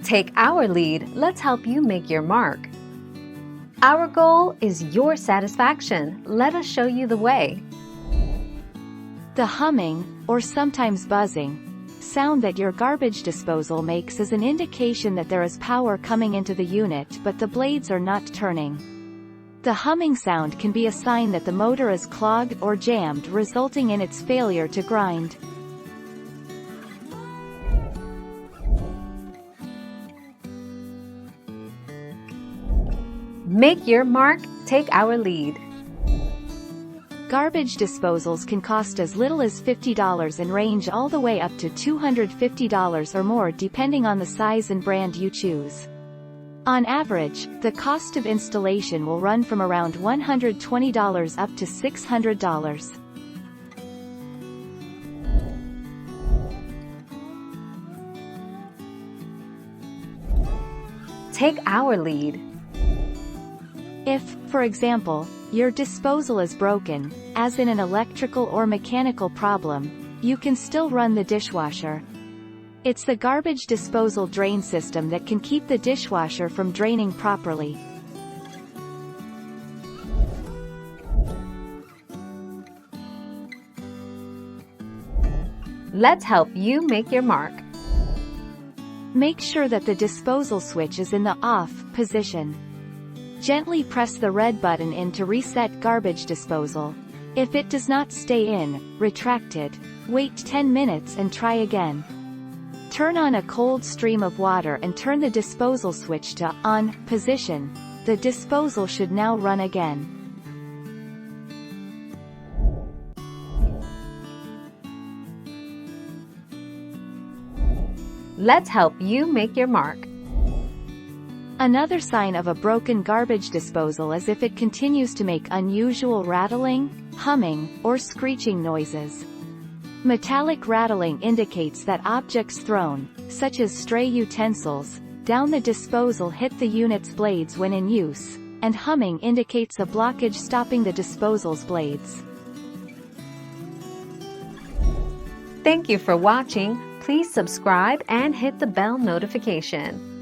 Take our lead, let's help you make your mark. Our goal is your satisfaction. Let us show you the way. The humming, or sometimes buzzing, sound that your garbage disposal makes is an indication that there is power coming into the unit but the blades are not turning. The humming sound can be a sign that the motor is clogged or jammed, resulting in its failure to grind. Make your mark, take our lead. Garbage disposals can cost as little as $50 and range all the way up to $250 or more depending on the size and brand you choose. On average, the cost of installation will run from around $120 up to $600. Take our lead. If, for example, your disposal is broken, as in an electrical or mechanical problem, you can still run the dishwasher. It's the garbage disposal drain system that can keep the dishwasher from draining properly. Let's help you make your mark. Make sure that the disposal switch is in the off position. Gently press the red button in to reset garbage disposal. If it does not stay in, retract it. Wait 10 minutes and try again. Turn on a cold stream of water and turn the disposal switch to on position. The disposal should now run again. Let's help you make your mark. Another sign of a broken garbage disposal is if it continues to make unusual rattling, humming, or screeching noises. Metallic rattling indicates that objects thrown, such as stray utensils, down the disposal hit the unit's blades when in use, and humming indicates a blockage stopping the disposal's blades. Thank you for watching. Please subscribe and hit the bell notification.